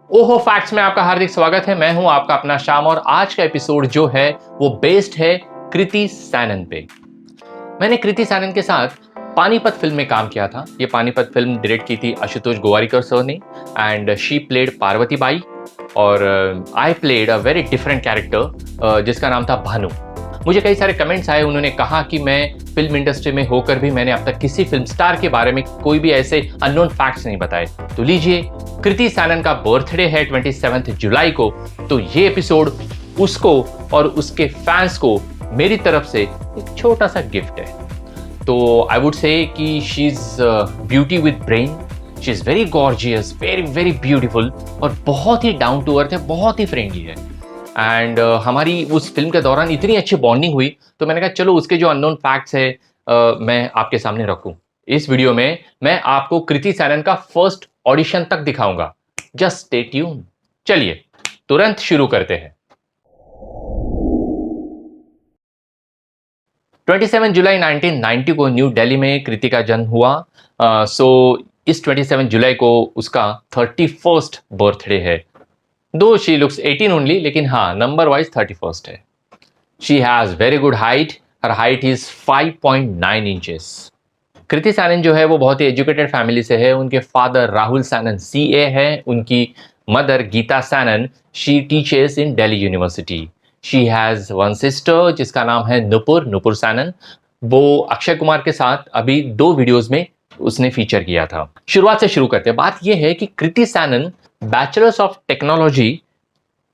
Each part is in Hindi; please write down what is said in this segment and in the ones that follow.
ओहो फैक्ट्स में आपका हार्दिक स्वागत है। मैं हूं आपका अपना श्याम और आज का एपिसोड जो है वो बेस्ड है कृति सैनन पे। मैंने कृति सैनन के साथ पानीपत फिल्म में काम किया था। ये पानीपत फिल्म डायरेक्ट की थी आशुतोष गोवारिकर सर ने and she played Parvati Bai और I played a very different character जिसका नाम था भानु। मुझे कई सारे कमेंट्स आए, उन्होंने कहा कि मैं फिल्म इंडस्ट्री में होकर भी मैंने अब तक किसी फिल्म स्टार के बारे में कोई भी ऐसे अननोन फैक्ट्स नहीं बताए। तो लीजिए, कृति सैनन का बर्थडे है 27 जुलाई को, तो ये एपिसोड उसको और उसके फैंस को मेरी तरफ से एक छोटा सा गिफ्ट है। तो आई वुड से कि she is beauty with brain, she is very gorgeous, very very beautiful और बहुत ही डाउन टू अर्थ है, बहुत ही फ्रेंडली है। एंड हमारी उस फिल्म के दौरान इतनी अच्छी बॉन्डिंग हुई तो मैंने कहा चलो उसके जो अननोन फैक्ट्स है मैं आपके सामने रखूं। इस वीडियो में मैं आपको कृति सैनन का फर्स्ट ऑडिशन तक दिखाऊंगा। Just stay tune. चलिए तुरंत शुरू करते हैं। 27 जुलाई 1990 को न्यू दिल्ली में कृति का जन्म हुआ। इस 27 जुलाई को उसका 31st बर्थडे है। दो शी लुक्स 18 ओनली, लेकिन हाँ नंबर वाइज 31st है। She has very good height, her height is 5.9 inches. Kriti Sanon जो है वो बहुत ही एजुकेटेड फैमिली से है। उनके फादर राहुल सैनन CA है, उनकी mother Geeta Sanon she teaches in Delhi university. She has one sister जिसका नाम है नुपुर सैनन। वो अक्षय कुमार के साथ अभी 2 वीडियोस में उसने फीचर किया था। शुरुआत से शुरू करते हैं। बात यह है कि Kriti Sanon bachelors of technology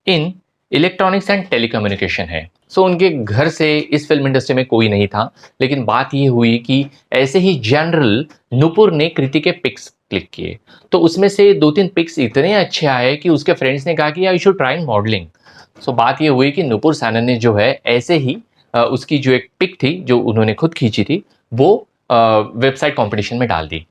in electronics and telecommunication है। उनके घर से इस फिल्म इंडस्ट्री में कोई नहीं था, लेकिन बात ये हुई कि ऐसे ही जनरल नुपुर ने कृति के पिक्स क्लिक किए, तो उसमें से 2-3 पिक्स इतने अच्छे आए कि उसके फ्रेंड्स ने कहा कि आई शुड ट्राई मॉडलिंग। बात ये हुई कि नुपुर सैनन ने जो है ऐसे ही उसकी जो एक पिक थी जो उन्होंने खुद खींची थी वो वेबसाइट कॉम्पिटिशन में डाल दी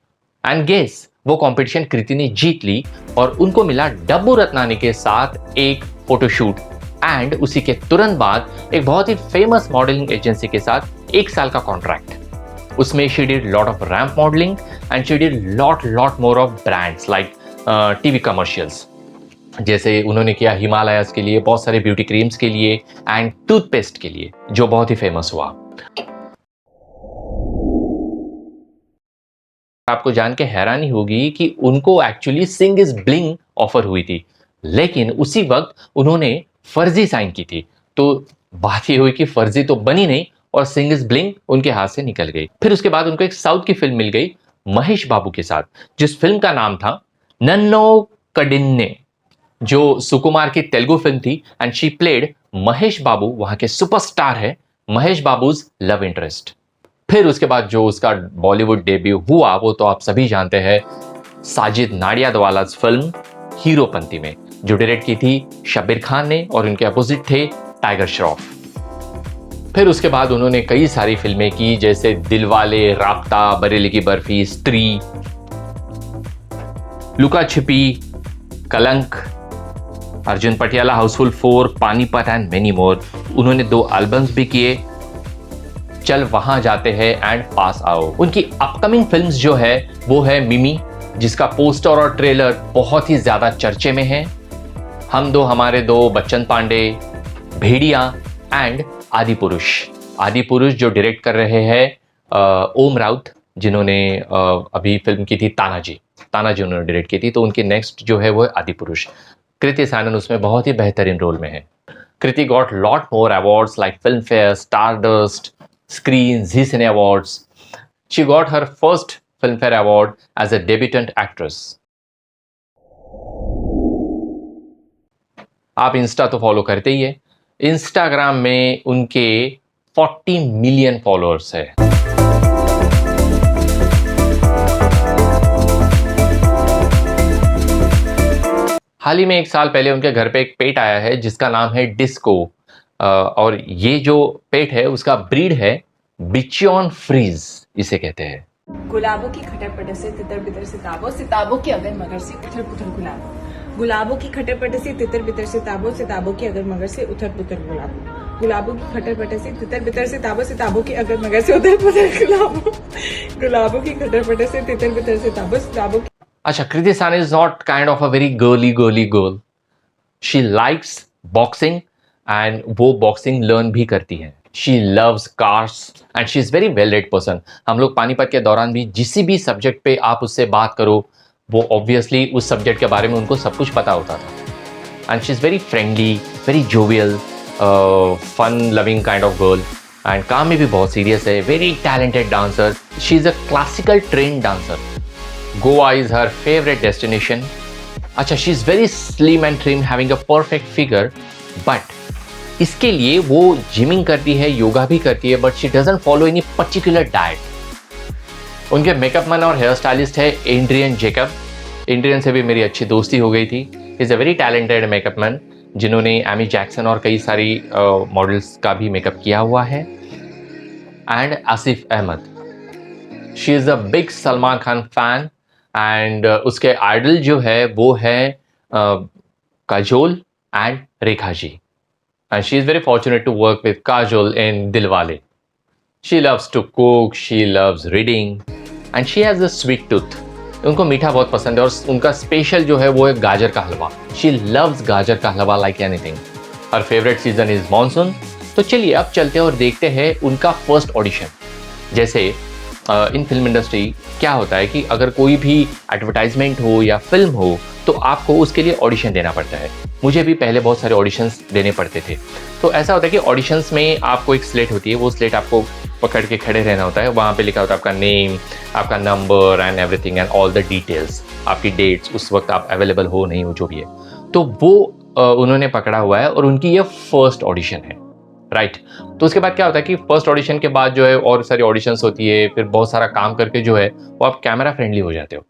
एंड गेस वो कंपटीशन कृति ने जीत ली और उनको मिला डब्बू रत्नानी के साथ एक फोटोशूट एंड उसी के तुरंत बाद एक बहुत ही फेमस मॉडलिंग एजेंसी के साथ 1 साल का कॉन्ट्रैक्ट। उसमें she did lot off ramp modelling and she did lot more of brands like TV commercials. जैसे उन्होंने किया हिमालयस के लिए, बहुत सारे ब्यूटी क्रीम्स के लिए एंड टूथपेस्ट के लिए, जो बहुत ही फेमस हुआ। आपको जान के हैरानी होगी कि उनको actually Singh is Bliing offer हुई थी, लेकिन उसी वक्त उन्होंने फर्जी साइन की थी। तो बात ये हुई कि फर्जी तो बनी नहीं और सिंग इज ब्लिंग उनके हाथ से निकल गई। फिर उसके बाद उनको एक साउथ की फिल्म मिल गई महेश बाबू के साथ, जिस फिल्म का नाम था नन्नो कडिन्ने, जो सुकुमार की तेलुगु फिल्म थी एंड शी प्लेड महेश बाबू, वहां के सुपरस्टार है, महेश बाबूज लव इंटरेस्ट। फिर उसके बाद जो उसका बॉलीवुड डेब्यू हुआ वो तो आप सभी जानते हैं, साजिद नाडियादवाला फिल्म हीरोपंती में, जो डायरेक्ट की थी शब्बीर खान ने और उनके अपोजिट थे टाइगर श्रॉफ। फिर उसके बाद उन्होंने कई सारी फिल्में की जैसे दिलवाले, राब्ता, बरेली की बर्फी, स्त्री, लुका छिपी, कलंक, Arjun Patiala, Housefull 4, Panipat and many more. उन्होंने 2 एल्बम्स भी किए, चल वहां जाते हैं एंड पास आओ। उनकी अपकमिंग फिल्म्स जो है वो है मिमी, जिसका पोस्टर और ट्रेलर बहुत ही ज्यादा चर्चे में है, हम दो हमारे दो, बच्चन पांडे, भेड़िया एंड आदि पुरुष जो डायरेक्ट कर रहे हैं ओम राउत, जिन्होंने अभी फिल्म की थी तानाजी उन्होंने डायरेक्ट की थी। तो उनकी नेक्स्ट जो है वो आदि पुरुष। कृति सैनन उसमें बहुत ही बेहतरीन रोल में है। Kriti got lot more awards like Filmfare, Stardust, Screen, Zee Cine Awards. She got her first Filmfare award as a debutante actress. आप इंस्टा तो फॉलो करते ही है, इंस्टाग्राम में उनके 40 मिलियन फॉलोअर्स है। हाल ही में 1 साल पहले उनके घर पे एक पेट आया है जिसका नाम है डिस्को, और ये जो पेट है उसका ब्रीड है बिचॉन फ्रीज, इसे कहते हैं। गुलाबों की खटर पटर से तितर बितर सिताबों, सिताबों की अगर मगर से उथल पुथल गुलाब। गुलाबों की खटर पटर से तितर बितर सिताबों, सिताबों की अगर मगर से उथल पुथल गुलाब। गुलाबों की खटर पटर से तितर बितर सिताबों, सिताबों की अगर मगर से उथल पुथल गुलाब। गुलाबों की खटर पटर से तितर बितर सिताबों, सिताबों। अच्छा, Kriti Sanon is not kind of a very girly girl. She likes boxing and वो बॉक्सिंग लर्न भी करती है. She loves cars and she is very well read person. हम लोग पानीपत के दौरान भी जिस भी सब्जेक्ट पे आप उससे बात करो, वो ऑब्वियसली उस सब्जेक्ट के बारे में उनको सब कुछ पता होता था. And she is very friendly, very jovial, fun loving kind of girl. And काम में भी बहुत सीरियस है. Very talented dancer. She is a classical train dancer. Goa is her favourite destination. अच्छा, she is very slim and trim, having a perfect figure. But इसके लिए वो जिमिंग करती है, योगा भी करती है, but she doesn't follow any particular diet. उनके मेकअप मैन और हेयर स्टाइलिस्ट है एड्रियन जेकब. एड्रियन से भी मेरी अच्छी दोस्ती हो गई थी. Is a very talented makeup man जिन्होंने एमी जैक्सन और कई सारी मॉडल्स का भी मेकअप किया हुआ है. And Asif Ahmed, she is a big Salman Khan fan. And उसके आइडल जो है वो है Kajol and Rekha ji. And she is very fortunate to work with Kajol in Dilwale. She loves to cook, she loves reading and she has a sweet tooth. उनको मीठा बहुत पसंद है और उनका स्पेशल जो है वो है गाजर का हलवा. She loves gajar ka halwa like anything. Her favourite season is monsoon. तो चलिए अब चलते हैं और देखते हैं उनका फर्स्ट ऑडिशन. जैसे इन फिल्म इंडस्ट्री क्या होता है कि अगर कोई भी एडवर्टाइजमेंट हो या फिल्म हो तो आपको उसके लिए ऑडिशन देना पड़ता है. मुझे भी पहले बहुत सारे ऑडिशंस देने पड़ते थे. तो ऐसा होता है कि ऑडिशंस में आपको एक स्लेट होती है, वो स्लेट आपको पकड़ के खड़े रहना होता है. वहाँ पे लिखा होता है आपका नेम, आपका number and everything and all the details, आपकी डेट्स, उस वक्त आप अवेलेबल हो नहीं हो, जो भी है. तो वो उन्होंने पकड़ा हुआ है और उनकी ये फर्स्ट ऑडिशन है. राइट. तो उसके बाद क्या होता है कि फर्स्ट ऑडिशन के बाद जो है और सारी ऑडिशंस होती है, फिर बहुत सारा काम करके जो है वो आप कैमरा फ्रेंडली हो जाते हो.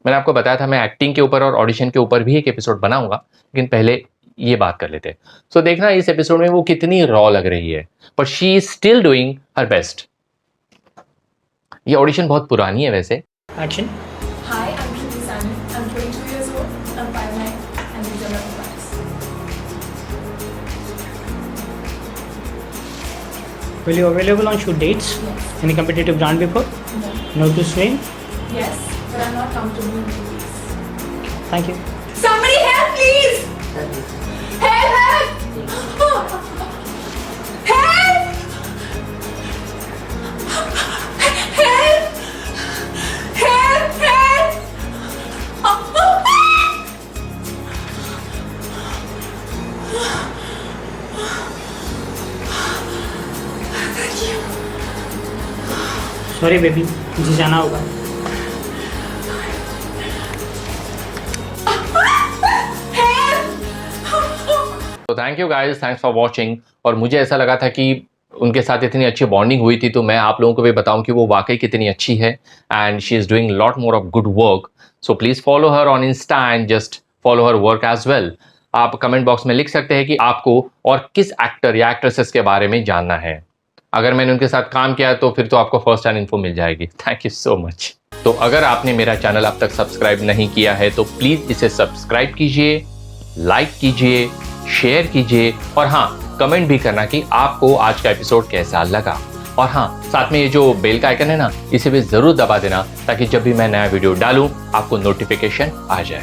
मैंने आपको बताया था मैं एक्टिंग के ऊपर और ऑडिशन के ऊपर भी एक एपिसोड बनाऊंगा, लेकिन पहले ये बात कर लेते हैं. सो देखना इस एपिसोड में वो कितनी रॉ लग रही है, but she is still doing her best. ये ऑडिशन बहुत पुरानी है वैसे. Action. Hi, I'm Kriti Sani. I'm 22 years old. I'm 5'9", and these are my profiles. Will you available on shoot dates? Yes. Any competitive brand before? No. No to swim? Yes, but I'm not comfortable in movies. Thank you. Somebody help, please! Help! Help! Help! Help! Help! Thank you. Sorry baby, मुझे जाना होगा. तो thank you guys, thanks for watching. और मुझे ऐसा लगा था कि उनके साथ इतनी अच्छी बॉन्डिंग हुई थी, तो मैं आप लोगों को भी बताऊं कि वो वाकई कितनी अच्छी है. And she is doing lot more of good work. So please follow her on insta and just follow her work as well. आप कमेंट बॉक्स में लिख सकते हैं कि आपको और किस एक्टर या एक्ट्रेसेस के बारे में जानना है. अगर मैंने उनके साथ काम किया तो फिर तो आपको फर्स्ट हैंड इन्फो मिल जाएगी. Thank you so much. तो अगर आपने मेरा चैनल अब तक सब्सक्राइब नहीं किया है तो प्लीज़ इसे सब्सक्राइब कीजिए, लाइक कीजिए, शेयर कीजिए और हाँ, कमेंट भी करना कि आपको आज का एपिसोड कैसा लगा. और हाँ, साथ में ये जो बेल का आइकन है ना, इसे भी ज़रूर दबा देना ताकि जब भी मैं नया वीडियो डालूं आपको नोटिफिकेशन आ जाए.